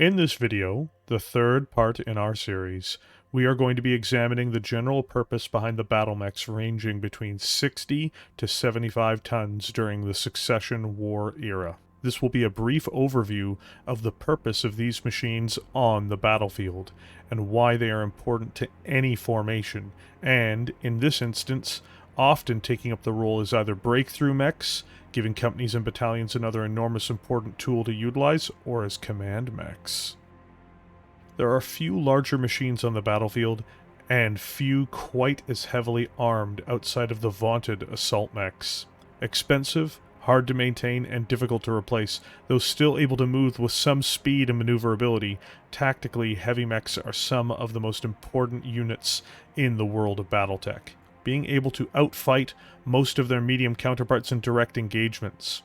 In this video, the third part in our series, we are going to be examining the general purpose behind the Battlemechs ranging between 60 to 75 tons during the Succession War era. This will be a brief overview of the purpose of these machines on the battlefield, and why they are important to any formation, and, in this instance, often taking up the role as either breakthrough mechs, giving companies and battalions another enormous important tool to utilize, or as command mechs. There are few larger machines on the battlefield, and few quite as heavily armed outside of the vaunted Assault Mechs. Expensive, hard to maintain, and difficult to replace, though still able to move with some speed and maneuverability, tactically Heavy Mechs are some of the most important units in the world of Battletech, being able to outfight most of their medium counterparts in direct engagements.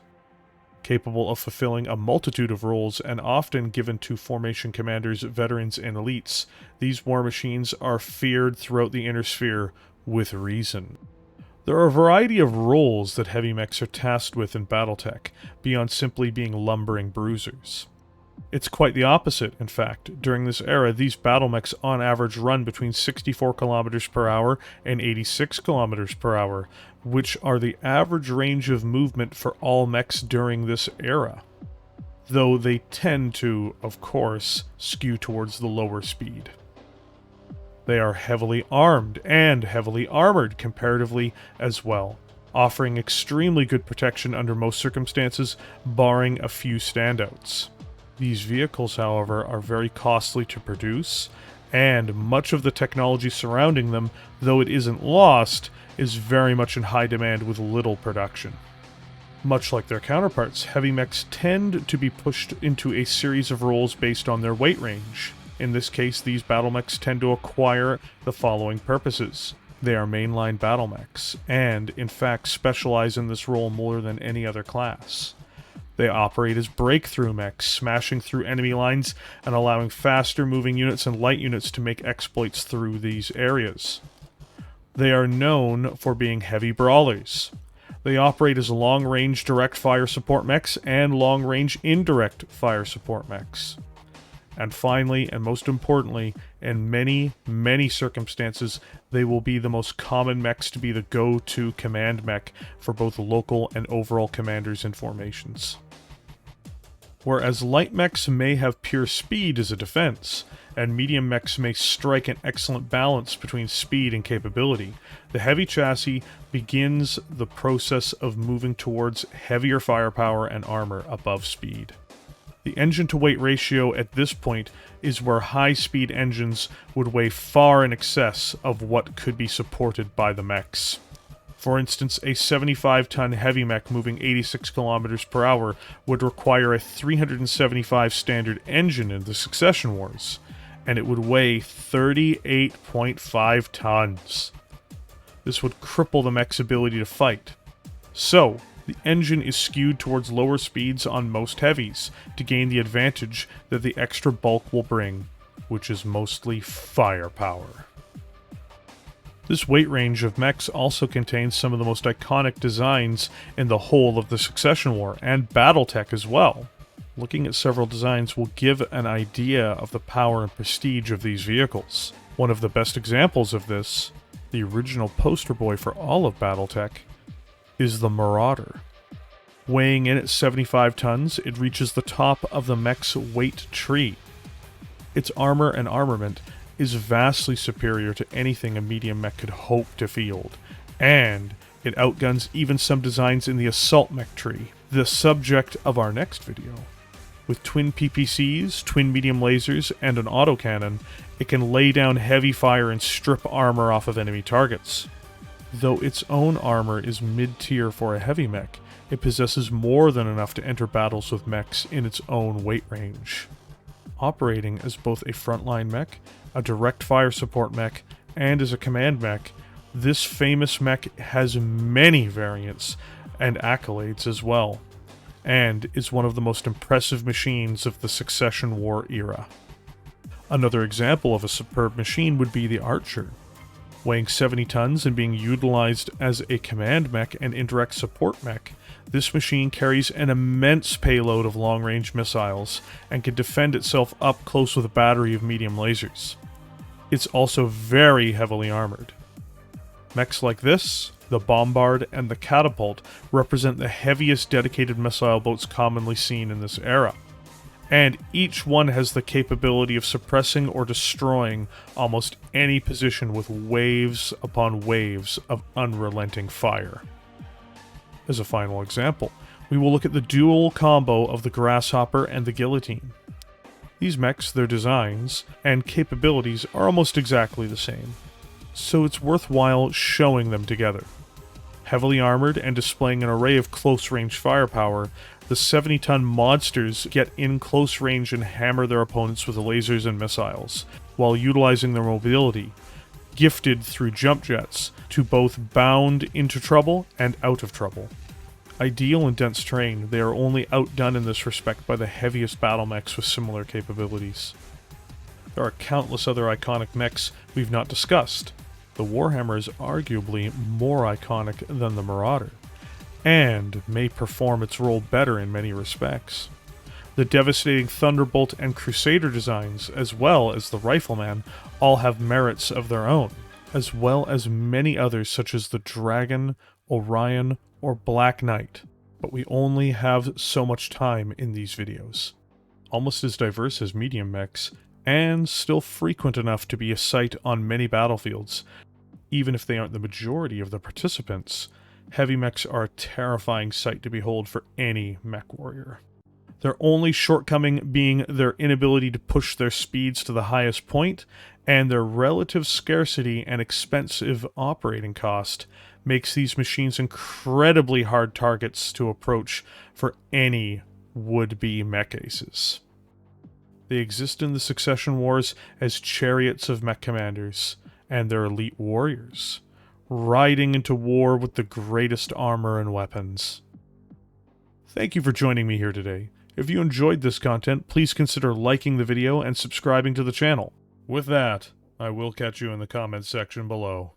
Capable of fulfilling a multitude of roles and often given to formation commanders, veterans, and elites, these war machines are feared throughout the Inner Sphere with reason. There are a variety of roles that Heavy Mechs are tasked with in Battletech, beyond simply being lumbering bruisers. It's quite the opposite, in fact. During this era, these Battlemechs on average run between 64 km per hour and 86 km per hour, which are the average range of movement for all mechs during this era. Though they tend to, of course, skew towards the lower speed. They are heavily armed and heavily armored comparatively as well, offering extremely good protection under most circumstances, barring a few standouts. These vehicles, however, are very costly to produce, and much of the technology surrounding them, though it isn't lost, is very much in high demand with little production. Much like their counterparts, Heavy Mechs tend to be pushed into a series of roles based on their weight range. In this case, these Battlemechs tend to acquire the following purposes. They are mainline Battlemechs, and, in fact, specialize in this role more than any other class. They operate as breakthrough mechs, smashing through enemy lines and allowing faster moving units and light units to make exploits through these areas. They are known for being heavy brawlers. They operate as long-range direct fire support mechs and long-range indirect fire support mechs. And finally, and most importantly, in many circumstances, they will be the most common mechs to be the go-to command mech for both local and overall commanders and formations. Whereas light mechs may have pure speed as a defense, and medium mechs may strike an excellent balance between speed and capability, the heavy chassis begins the process of moving towards heavier firepower and armor above speed. The engine-to-weight ratio at this point is where high-speed engines would weigh far in excess of what could be supported by the mechs. For instance, a 75-ton Heavy Mech moving 86 km per hour would require a 375 standard engine in the Succession Wars, and it would weigh 38.5 tons. This would cripple the mech's ability to fight. So, the engine is skewed towards lower speeds on most heavies, to gain the advantage that the extra bulk will bring, which is mostly firepower. This weight range of mechs also contains some of the most iconic designs in the whole of the Succession War, and Battletech as well. Looking at several designs will give an idea of the power and prestige of these vehicles. One of the best examples of this, the original poster boy for all of Battletech, is the Marauder. Weighing in at 75 tons, it reaches the top of the mech's weight tree. Its armor and armament is vastly superior to anything a medium mech could hope to field, and it outguns even some designs in the Assault Mech tree, the subject of our next video. With twin PPCs, twin medium lasers, and an autocannon, it can lay down heavy fire and strip armor off of enemy targets. Though its own armor is mid-tier for a Heavy Mech, it possesses more than enough to enter battles with mechs in its own weight range. Operating as both a frontline mech, a direct fire support mech, and as a command mech, this famous mech has many variants and accolades as well, and is one of the most impressive machines of the Succession War era. Another example of a superb machine would be the Archer. Weighing 70 tons and being utilized as a command mech and indirect support mech, This machine carries an immense payload of long-range missiles and can defend itself up close with a battery of medium lasers. It's also very heavily armored. Mechs like this, the Bombard, and the Catapult represent the heaviest dedicated missile boats commonly seen in this era, and each one has the capability of suppressing or destroying almost any position with waves upon waves of unrelenting fire. As a final example, we will look at the dual combo of the Grasshopper and the Guillotine. These mechs, their designs, and capabilities are almost exactly the same, so it's worthwhile showing them together. Heavily armored and displaying an array of close-range firepower, the 70-ton monsters get in close range and hammer their opponents with lasers and missiles, while utilizing their mobility, gifted through jump jets, to both bound into trouble and out of trouble. Ideal in dense terrain, they are only outdone in this respect by the heaviest Battlemechs with similar capabilities. There are countless other iconic mechs we've not discussed. The Warhammer is arguably more iconic than the Marauder, and may perform its role better in many respects. The devastating Thunderbolt and Crusader designs, as well as the Rifleman, all have merits of their own, as well as many others such as the Dragon, Orion, or Black Knight, but we only have so much time in these videos. Almost as diverse as medium mechs, and still frequent enough to be a sight on many battlefields, even if they aren't the majority of the participants, heavy mechs are a terrifying sight to behold for any Mechwarrior. Their only shortcoming being their inability to push their speeds to the highest point, and their relative scarcity and expensive operating cost makes these machines incredibly hard targets to approach for any would-be mech aces. They exist in the Succession Wars as chariots of mech commanders, and their elite warriors, riding into war with the greatest armor and weapons. Thank you for joining me here today. If you enjoyed this content, please consider liking the video and subscribing to the channel. With that, I will catch you in the comments section below.